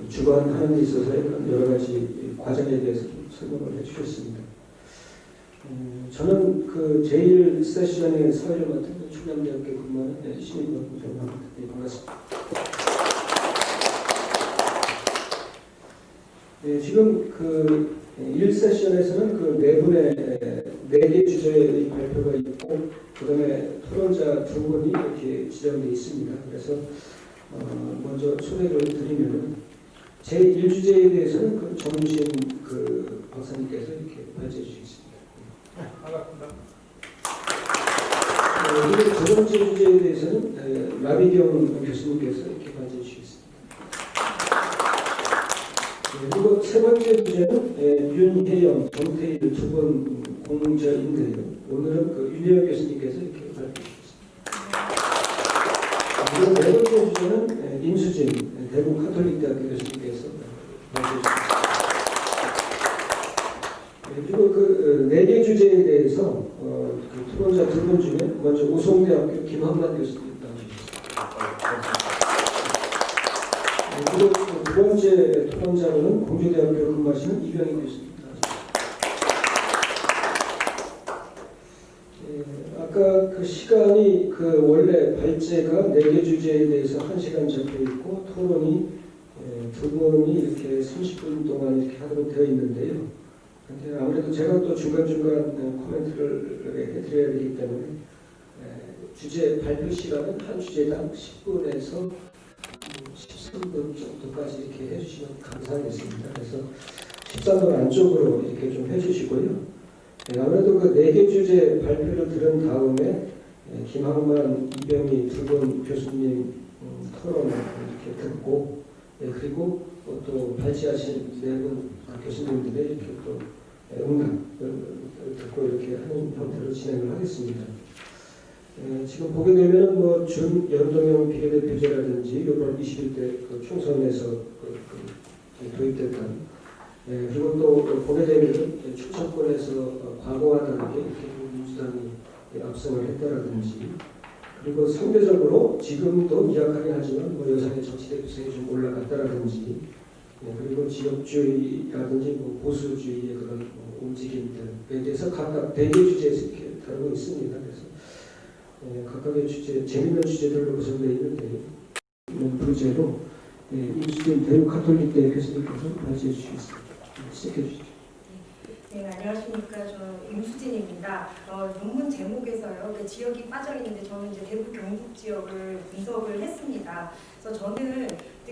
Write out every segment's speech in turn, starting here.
주관하는 데 있어서의 여러 가지 과정에 대해서 좀 설명을 해주셨습니다. 저는 그 제1세션의 사회를 맡은 충남대학교 근무하는 신인권 변호사입니다. 네, 반갑습니다. 네, 지금 그 1세션에서는 그 네 분의 4개 주제의 발표가 있고, 그 다음에 토론자 2분이 이렇게 지정되어 있습니다. 그래서 먼저 소개를 드리면 제1주제에 대해서는 그 정우신 그 박사님께서 이렇게 발제해 주시겠습니다. 네, 반갑습니다. 그리고 두 번째 주제에 대해서는 라비경 교수님께서 이렇게 발제해 주시겠습니다. 그리고 세 번째 주제는 윤혜영, 정태일 두 분 공자인데요. 오늘은 그 윤혜영 교수님께서 이렇게 발표해 주셨습니다. 그리고 네 번째 주제는 임수진 대구 카톨릭대학교 교수님께서 발표해 주셨습니다. 그리고 그 4개 주제에 대해서 그 토론자 2분 중에 먼저 우송대학교 김한만 교수님 나와주셨습니다. 그리고 두 번째 토론자로는 공주대학교 근무하시는 이병희 교수님 나와주셨습니다. 아까 그 시간이 그 원래 발제가 4개 주제에 대해서 1시간 잡혀 있고 토론이 2분이 이렇게 30분 동안 이렇게 하도록 되어 있는데요. 근데 아무래도 제가 또 중간중간 코멘트를 해드려야 되기 때문에 주제 발표 시간은 한 주제당 10분에서 13분 정도까지 이렇게 해주시면 감사하겠습니다. 그래서 13분 안쪽으로 이렇게 좀 해주시고요. 아무래도 그 4개 주제 발표를 들은 다음에 김학만, 이병희 두 분 교수님 토론을 이렇게 듣고 그리고 또 발제하신 4분 교수님들의 이렇게 또 응답을 듣고 이렇게 하는 형태로 진행을 하겠습니다. 지금 보게 되면 뭐 준 연동형 비례대표제라든지 이번 21대 그 총선에서 도입됐던 그리고 또 보게 되면 추천권에서 과거와 다르게 이렇게 민주당이 압승을 했다라든지 그리고 상대적으로 지금도 미약하긴 하지만 뭐 여성의 정치 대표성이 좀 올라갔다라든지 그리고 지역주의라든지 뭐 보수주의의 그런 움직임들에 대해서 각각 4개 주제에서 이렇게 다루고 있습니다. 그래서 각각의 주제, 재미있는 주제들로 구성되어 있는데 부제로 임수진 대구 카톨릭대 교수님께서 발제해 주시겠습니다. 시작해 주시죠. 네, 안녕하십니까. 저 임수진입니다. 논문 제목에서요, 지역이 빠져 있는데 저는 이제 대구 경북 지역을 분석을 했습니다. 그래서 저는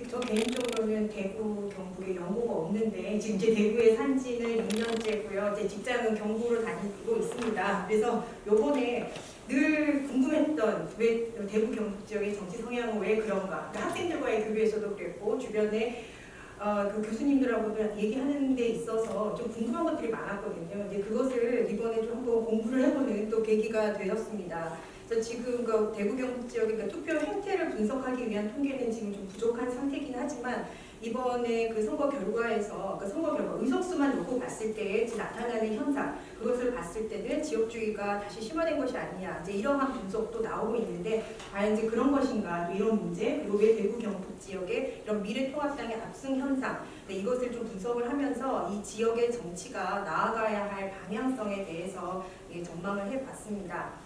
저 개인적으로는 대구 경북에 연고가 없는데 지금 이제 대구에 산 지는 6년째고요. 이제 직장은 경북으로 다니고 있습니다. 그래서 요번에 늘 궁금했던 왜 대구 경북 지역의 정치 성향은 왜 그런가? 학생들과의 교류에서도 그랬고 주변에 그 교수님들하고도 얘기하는 데 있어서 좀 궁금한 것들이 많았거든요. 이제 그것을 이번에 좀 한번 공부를 해보는 또 계기가 되었습니다. 그래서 지금 그 대구 경북 지역의 그 투표 행태를 분석하기 위한 통계는 지금 좀 부족한 상태이긴 하지만 이번에 그 선거 결과에서 그 선거 결과 의석수만 놓고 봤을 때 나타나는 현상 그것을 봤을 때는 지역주의가 다시 심화된 것이 아니냐 이제 이러한 분석도 나오고 있는데 과연 이제 그런 것인가 또 이런 문제 그리고 왜 대구 경북 지역의 이런 미래통합당의 압승 현상 이것을 좀 분석을 하면서 이 지역의 정치가 나아가야 할 방향성에 대해서 전망을 해봤습니다.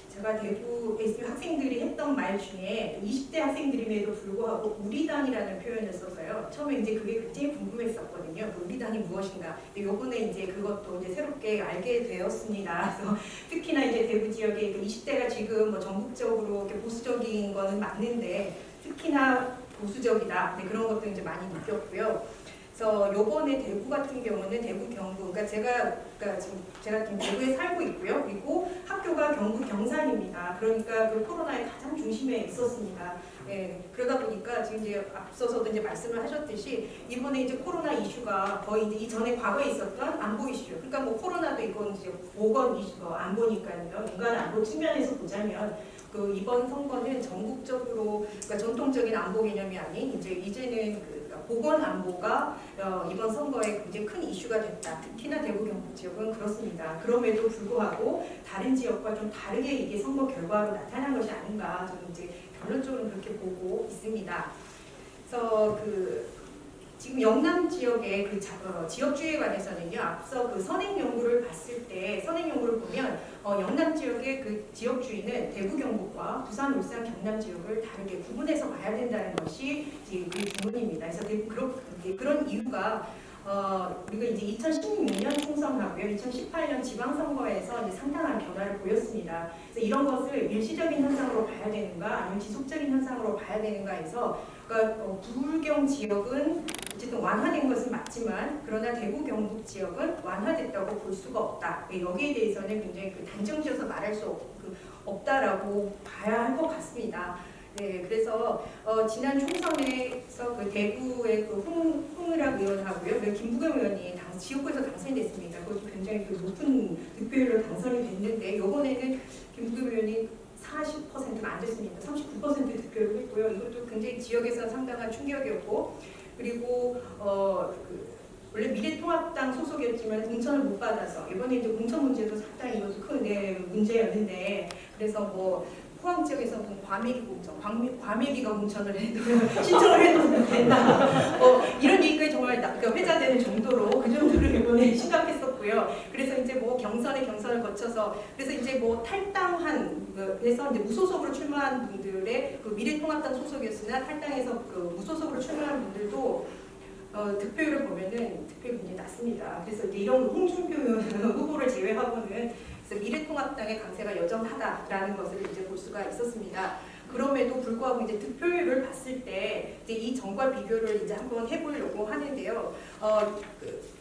제가 대구에 학생들이 했던 말 중에 20대 학생들임에도 불구하고 우리당이라는 표현을 써서요. 처음에 이제 그게 굉장히 궁금했었거든요. 우리당이 무엇인가. 근데 요번에 이제 그것도 이제 새롭게 알게 되었습니다. 그래서 특히나 이제 대구 지역의 20대가 지금 뭐 전국적으로 이렇게 보수적인 거는 맞는데 특히나 보수적이다. 네, 그런 것도 이제 많이 느꼈고요. 그래서 요번에 대구 같은 경우는 대구 경북, 그러니까 지금 제가 지금 대구에 살고 있고요. 그리고 학교가 경북 경산입니다. 그러니까 그 코로나의 가장 중심에 있었습니다. 네, 그러다 보니까 지금 이제 앞서서도 이제 말씀을 하셨듯이 이번에 이제 코로나 이슈가 거의 이제 이전에 과거에 있었던 안보 이슈, 그러니까 뭐 코로나도 이건 이제 보건 이슈, 안보니까요. 인간 안보 측면에서 보자면. 그 이번 선거는 전국적으로 그러니까 전통적인 안보 개념이 아닌 이제는 보건 안보가 이번 선거에 굉장히 큰 이슈가 됐다. 특히나 대구 경북 지역은 그렇습니다. 그럼에도 불구하고 다른 지역과 좀 다르게 이게 선거 결과로 나타난 것이 아닌가 저는 이제 결론적으로 그렇게 보고 있습니다. 그래서 지금 영남 지역의 지역주의에 관해서는요, 앞서 선행 연구를 봤을 때, 선행 연구를 보면 영남 지역의 그 지역주의는 대구 경북과 부산, 울산, 경남 지역을 다르게 구분해서 봐야 된다는 것이 그 부분입니다. 그래서 그런 이유가 우리가 이제 2016년 총선하고요, 2018년 지방선거에서 이제 상당한 변화를 보였습니다. 그래서 이런 것을 일시적인 현상으로 봐야 되는가, 아니면 지속적인 현상으로 봐야 되는가 해서, 그러니까 불경 지역은 어쨌든 완화된 것은 맞지만, 그러나 대구 경북 지역은 완화됐다고 볼 수가 없다. 여기에 대해서는 굉장히 단정지어서 말할 수 없다라고 봐야 할 것 같습니다. 네, 그래서 지난 총선에서 대구의 홍의락 의원하고요, 김부겸 의원이 지역구에서 당선됐습니다. 그것도 굉장히 높은 득표율로 당선이 됐는데, 이번에는 김부겸 의원이 40%가 안 됐습니다. 39% 득표를 했고요. 이것도 굉장히 지역에서 상당한 충격이었고, 그리고 원래 미래통합당 소속이었지만 공천을 못 받아서 이번에 이제 공천 문제도 상당히 이것도 큰 문제였는데, 그래서 포항 지역에서 과메기 공천, 과메기가 공천을 해도 신청을 해도 된다. 이런 얘기가 정말 회자되는 정도로 그 정도로 이번에 심각했었고요. 그래서 이제 경선을 거쳐서 그래서 이제 탈당한 그래서 이제 무소속으로 출마한 분들의 미래통합당 소속이었으나 탈당해서 무소속으로 출마한 분들도 득표율을 보면은 득표율이 굉장히 낮습니다. 그래서 이제 이런 홍준표 후보를 제외하고는 그래서 미래통합당의 강세가 여전하다라는 것을 이제 볼 수가 있었습니다. 그럼에도 불구하고 이제 득표율을 봤을 때 이제 이 전과 비교를 이제 한번 해보려고 하는데요.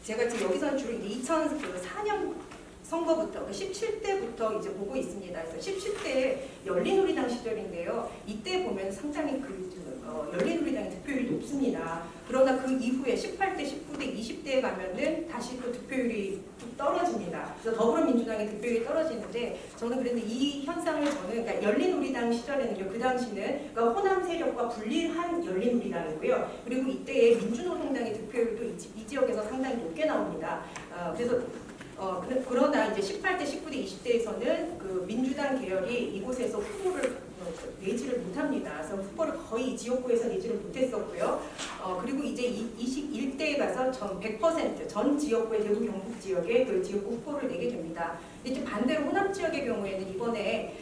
제가 지금 여기서는 주로 이제 2004년 선거부터 17대부터 이제 보고 있습니다. 그래서 17대 열린우리당 시절인데요. 이때 보면 상당히 열린우리당의 득표율이 높습니다. 그러나 그 이후에 18대, 19대, 20대에 가면은 다시 또 득표율이 뚝 떨어집니다. 그래서 더불어민주당의 득표율이 떨어지는데, 저는 그런데 이 현상을 그러니까 열린우리당 시절에는요, 그 당시는 그러니까 호남 세력과 분리한 열린우리당이고요. 그리고 이때의 민주노동당의 득표율도 이 지역에서 상당히 높게 나옵니다. 그래서 그러나 이제 18대, 19대, 20대에서는 민주당 계열이 이곳에서 후보를 내지를 못합니다. 그래서 후보를 거의 지역구에서 내지를 못했었고요. 그리고 이제 21대에 가서 100% 전 지역구의 대구 경북 지역에 지역구 후보를 내게 됩니다. 이제 반대로 호남 지역의 경우에는 이번에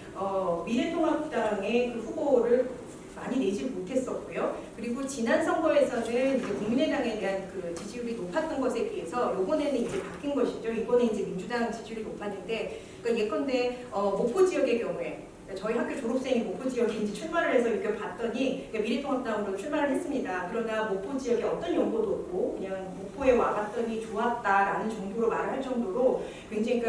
미래통합당의 후보를 많이 내지 못했었고요. 그리고 지난 선거에서는 이제 국민의당에 대한 지지율이 높았던 것에 비해서 이번에는 이제 바뀐 것이죠. 이번에 이제 민주당 지지율이 높았는데, 그러니까 예컨대 목포 지역의 경우에 저희 학교 졸업생이 목포 지역에 이제 출마를 해서 이렇게 봤더니 미래통합당으로 출마를 했습니다. 그러나 목포 지역에 어떤 연고도 없고 그냥 목포에 와봤더니 좋았다라는 정도로 말을 할 정도로 굉장히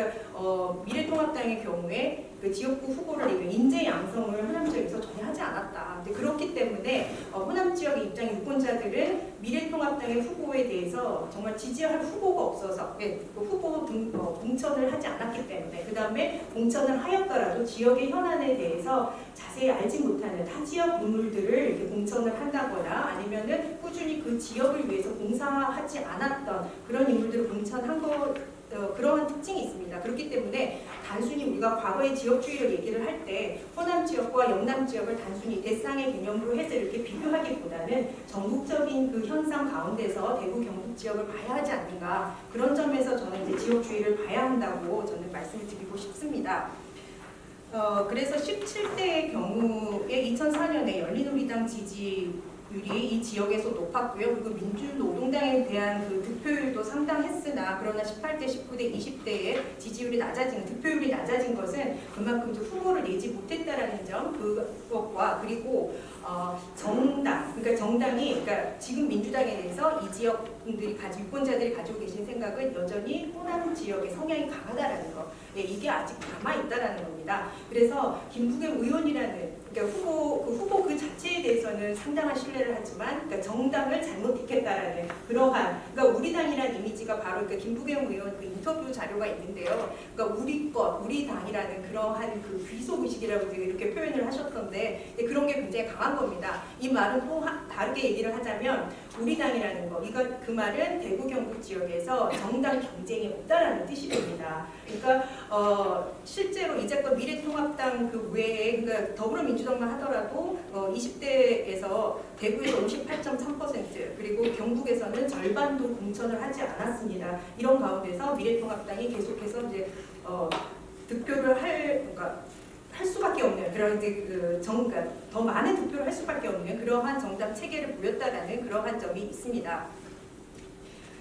미래통합당의 경우에 지역구 후보를 인재 양성을 호남 지역에서 전혀 하지 않았다. 근데 그렇기 때문에 호남 지역의 입장 유권자들은 미래통합당의 후보에 대해서 정말 지지할 후보가 없어서 후보 공천을 하지 않았기 때문에, 그 다음에 공천을 하였더라도 지역의 현안에 대해서 자세히 알지 못하는 타 지역 인물들을 이렇게 공천을 한다거나 아니면은 꾸준히 그 지역을 위해서 봉사하지 않았던 그런 인물들을 공천한 그러한 특징이 있습니다. 그렇기 때문에 단순히 우리가 과거의 지역주의를 얘기를 할 때 호남 지역과 영남 지역을 단순히 대상의 개념으로 해서 이렇게 비교하기보다는 전국적인 그 현상 가운데서 대구 경북 지역을 봐야 하지 않는가, 그런 점에서 저는 이제 지역주의를 봐야 한다고 저는 말씀을 드리고 싶습니다. 그래서 17대의 경우에 2004년에 열린우리당 지지율이 이 지역에서 높았고요. 그리고 민주노동당에 대한 득표율도 상당했으나, 그러나 18대, 19대, 20대의 지지율이 득표율이 낮아진 것은 그만큼 후보를 내지 못했다라는 점, 그것과 그리고 정당이 지금 민주당에 대해서 이 지역 분들이 유권자들이 가지고 계신 생각은 여전히 호남 지역의 성향이 강하다라는 거, 이게 아직 남아 있다라는 겁니다. 그래서 김부겸 의원이라는 후보 그 자체에 대해서는 상당한 신뢰를 하지만 정당을 잘못 택했다라는 그러한 우리 당이라는 이미지가 바로 김부겸 의원 인터뷰 자료가 있는데요. 우리 당이라는 그러한 귀속 의식이라고 이렇게 표현을 하셨던데, 그런 게 굉장히 강한 강한 겁니다. 이 말은 또 다르게 얘기를 하자면 우리당이라는 거, 그 말은 대구 경북 지역에서 정당 경쟁이 없다라는 뜻이 됩니다. 그러니까 실제로 이제껏 미래통합당 그 외에 그러니까 더불어민주당만 하더라도 20대에서 대구에서 58.3% 그리고 경북에서는 절반도 공천을 하지 않았습니다. 이런 가운데서 미래통합당이 계속해서 이제 득표를 할 수밖에 없는 그런 이제 그러니까 더 많은 득표를 할 수밖에 없는 그러한 정당 체계를 보였다라는 그러한 점이 있습니다.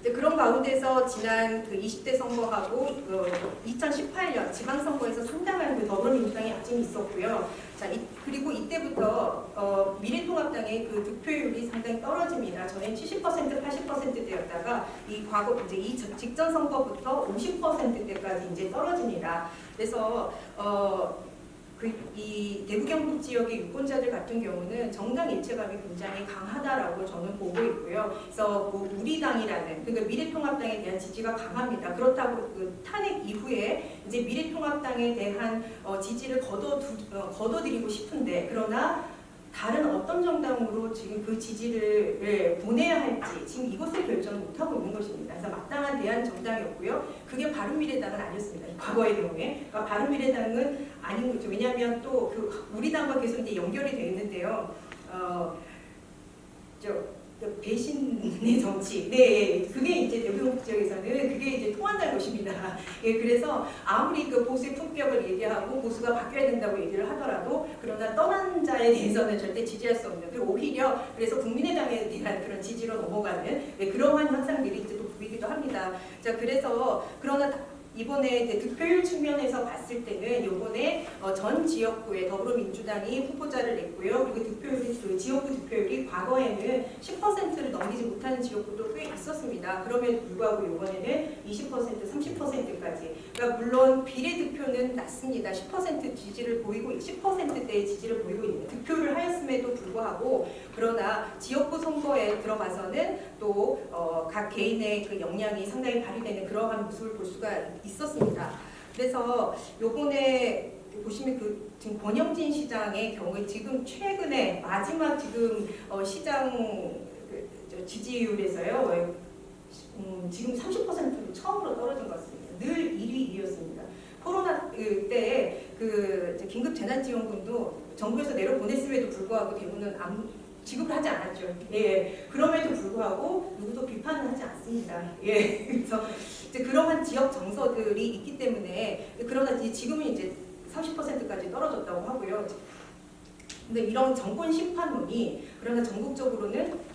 그런 가운데서 지난 그 20대 선거하고 2018년 지방선거에서 상당한 그 더불어민주당의 야진이 있었고요. 자, 그리고 이때부터 미래통합당의 그 득표율이 상당히 떨어집니다. 전엔 70% 80%대였다가 이 과거 이제 이 직전 선거부터 50%대까지 이제 떨어집니다. 그래서 이 대구 경북 지역의 유권자들 같은 경우는 정당 일체감이 굉장히 강하다라고 저는 보고 있고요. 그래서 뭐 우리당이라는 그러니까 미래통합당에 대한 지지가 강합니다. 그렇다고 그 탄핵 이후에 이제 미래통합당에 대한 지지를 거둬들이고 싶은데 그러나 다른 어떤 정당으로 지금 그 지지를 보내야 할지 지금 이것을 결정을 못하고 있는 것입니다. 그래서 마땅한 대안 정당이었고요. 그게 바른미래당은 아니었습니다. 과거의 경우에. 그러니까 바른미래당은 아닌 거죠. 왜냐하면 또 그 우리당과 계속 이제 연결이 되어 있는데요. 배신의 정치, 네, 그게 이제 대구 경북 지역에서는 그게 이제 통한다는 것입니다. 예, 그래서 아무리 그 보수의 품격을 얘기하고 보수가 바뀌어야 된다고 얘기를 하더라도 그러나 떠난 자에 대해서는 절대 지지할 수 없는 그리고 오히려 그래서 국민의당에 대한 그런 지지로 넘어가는 그러한 현상들이 이제 또 보이기도 합니다. 자, 그래서 그러나 이번에 이제 득표율 측면에서 봤을 때는 이번에 전 지역구에 더불어민주당이 후보자를 냈고요. 그리고 득표율이 그 지역구 득표율이 과거에는 10%를 넘기지 못하는 지역구도 꽤 있었습니다. 그럼에도 불구하고 이번에는 20%, 30%까지. 그러니까 물론 비례득표는 낮습니다. 10% 지지를 보이고 10%대의 지지를 보이고 있는 득표를 하였음에도 불구하고 그러나 지역구 선거에 들어가서는 또 각 개인의 그 역량이 상당히 발휘되는 그러한 모습을 볼 수가 있었습니다. 그래서 요번에 보시면 그 지금 권영진 시장의 경우에 지금 최근에 마지막 지금 시장 지지율에서요 지금 30%로 처음으로 떨어진 것 같습니다. 늘 1위, 2위였습니다. 코로나 때에 그 긴급 재난지원금도 정부에서 내려보냈음에도 불구하고 대부분은 지급을 하지 않았죠. 예, 그럼에도 불구하고 누구도 비판을 하지 않습니다. 예, 그래서 이제 그러한 지역 정서들이 있기 때문에 그러나 지금은 이제 30%까지 떨어졌다고 하고요. 근데 이런 정권 심판론이 그러나 전국적으로는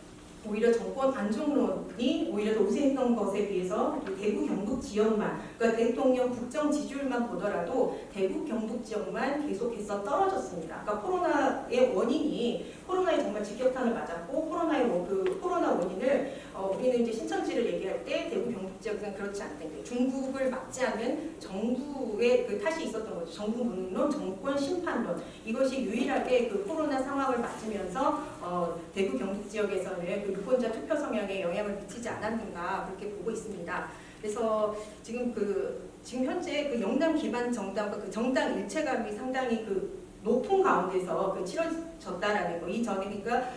오히려 정권 안중론이 오히려 더 우세했던 것에 비해서 대구 경북 지역만 그러니까 대통령 국정 지지율만 보더라도 대구 경북 지역만 계속해서 떨어졌습니다. 그러니까 코로나의 원인이 코로나에 정말 직격탄을 맞았고 코로나 원인을 우리는 이제 신천지를 얘기할 때 대구 경북 지역은 그렇지 않다. 중국을 막지 않은 정부의 그 탓이 있었던 거죠. 정부 무능론, 정권 심판론 이것이 유일하게 그 코로나 상황을 맞으면서 대구 경북 지역에서는 그 유권자 투표 성향에 영향을 미치지 않았는가 그렇게 보고 있습니다. 그래서 지금 현재 그 영남 기반 정당과 그 정당 일체감이 상당히 그 높은 가운데서 치러졌다라는 거. 이 전에 그러니까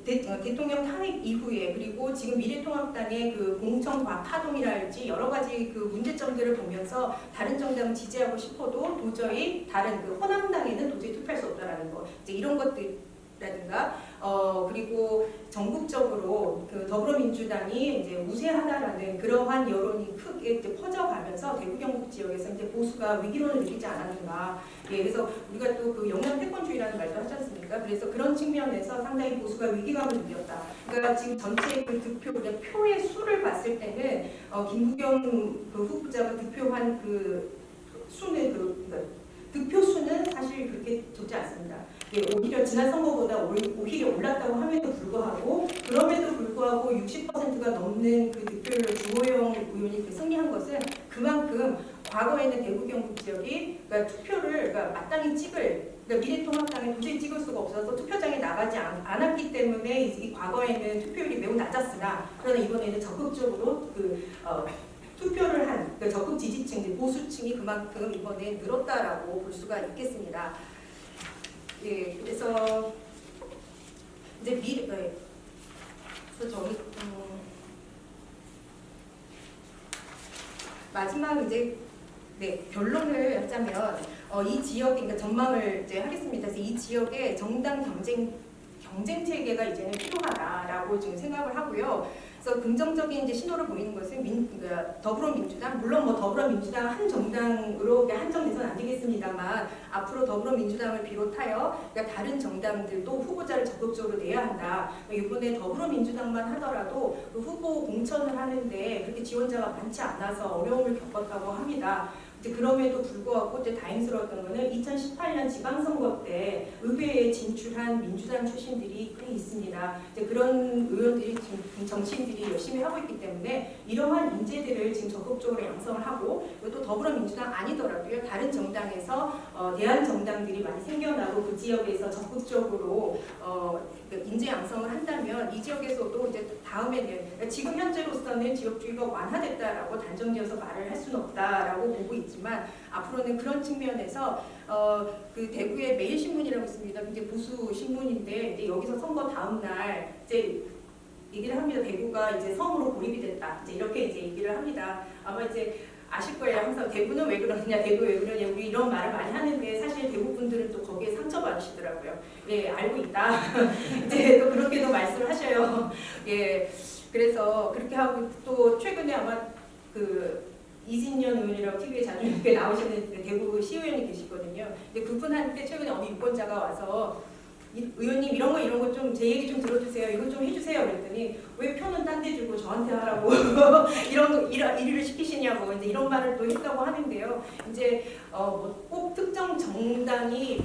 대통령 탄핵 이후에 그리고 지금 미래통합당의 그 공천과 파동이랄지 여러 가지 그 문제점들을 보면서 다른 정당을 지지하고 싶어도 도저히 다른 그 호남당에는 도저히 투표할 수 없다라는 거. 이제 이런 것들이라든가 그리고 전국적으로 그 더불어민주당이 이제 우세하다라는 그러한 여론이 크게 이제 퍼져가면서 대구 경북 지역에서 이제 보수가 위기론을 느끼지 않았는가. 예, 그래서 우리가 또 그 영남 패권주의라는 말도 하지 않습니까? 그래서 그런 측면에서 상당히 보수가 위기감을 느꼈다. 그러니까 지금 전체 그 득표, 표의 수를 봤을 때는 김부겸 그 후보자가 득표한 그 수는 그러니까 득표 수는 사실 그렇게 적지 않습니다. 예, 오히려 지난 선거보다 오히려 올랐다고 함에도 불구하고 그럼에도 불구하고 60%가 넘는 그 득표율로 주호영 의원이 승리한 것은 그만큼 과거에는 대구 경북 지역이 그러니까 투표를 마땅히 그러니까 미래통합당에 도저히 찍을 수가 없어서 투표장에 나가지 않았기 때문에 이 과거에는 투표율이 매우 낮았으나 그러나 이번에는 적극적으로 투표를 한 적극 지지층, 보수층이 그만큼 이번에 늘었다라고 볼 수가 있겠습니다. 예, 그래서 이제 그래서 저희 마지막 이제 네, 결론을 하자면 이 지역 그러니까 전망을 이제 하겠습니다. 그래서 이 지역에 정당 경쟁 체계가 이제는 필요하다라고 지금 생각을 하고요. 그래서 긍정적인 이제 신호를 보이는 것은 그러니까 더불어민주당 물론 뭐 더불어민주당 한 정당으로 한정돼서는 안 되겠습니다만 앞으로 더불어민주당을 비롯하여 그러니까 다른 정당들도 후보자를 적극적으로 내야 한다. 이번에 더불어민주당만 하더라도 그 후보 공천을 하는데 그렇게 지원자가 많지 않아서 어려움을 겪었다고 합니다. 이제 그럼에도 불구하고 이제 다행스러웠던 거는 2018년 지방선거 때 의회에 진출한 민주당 출신들이 꽤 있습니다. 이제 그런 의원들이 지금 정치인들이 열심히 하고 있기 때문에 이러한 인재들을 지금 적극적으로 양성을 하고 또 더불어민주당 아니더라도요 다른 정당에서 대한 정당들이 많이 생겨나고 그 지역에서 적극적으로 인재 양성을 한다면 이 지역에서도 이제 다음에는 지금 현재로서는 지역주의가 완화됐다라고 단정지어서 말을 할 수는 없다라고 보고 있지만 앞으로는 그런 측면에서 그 대구의 매일신문이라고 있습니다. 이제 보수 신문인데 이제 여기서 선거 다음 날 이제 얘기를 합니다. 대구가 이제 성으로 고립이 됐다. 이제 이렇게 이제 얘기를 합니다. 아마 이제 아실 거예요. 항상 대구는 왜 그러느냐, 대구 왜 그러냐, 우리 이런 말을 많이 하는데 사실 대구 분들은 또 거기에 상처받으시더라고요. 예, 알고 있다. 이제 또 그렇게도 말씀하셔요. 예, 그래서 그렇게 하고 또 최근에 아마 그 이진년 의원이라고 TV에 자주 이렇게 나오시는 대구 시의원이 계시거든요. 근데 그분한테 최근에 어느 유권자가 와서 의원님 이런 거 좀 제 얘기 좀 들어주세요. 이거 좀 해주세요. 그랬더니 왜 표는 딴 데 주고 저한테 하라고 이런 일을 시키시냐고 이제 이런 말을 또 했다고 하는데요. 이제 꼭 특정 정당이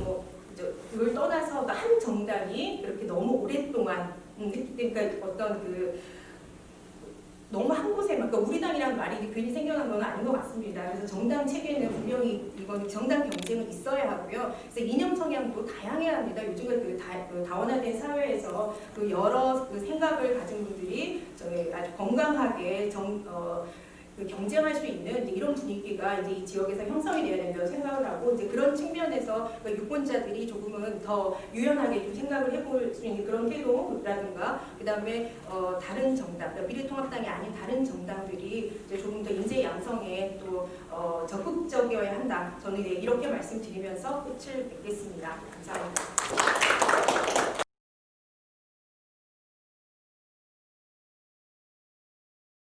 그걸 떠나서 한 정당이 그렇게 너무 오랫동안 그러니까 어떤 너무 한 곳에만, 그러니까 우리 당이라는 말이 괜히 생겨난 건 아닌 것 같습니다. 그래서 정당 체계는 분명히 이건 정당 경쟁은 있어야 하고요. 그래서 이념 성향도 다양해야 합니다. 요즘 그 다원화된 사회에서 그 여러 그 생각을 가진 분들이 아주 건강하게 경쟁할 수 있는 이런 분위기가 이제 이 지역에서 형성이 되어야 된다고 생각을 하고 이제 그런 측면에서 유권자들이 조금은 더 유연하게 좀 생각을 해볼 수 있는 그런 태도라든가 그다음에 다른 정당, 미래통합당이 아닌 다른 정당들이 이제 조금 더 인재 양성에 또 적극적이어야 한다. 저는 이렇게 말씀드리면서 끝을 맺겠습니다. 감사합니다.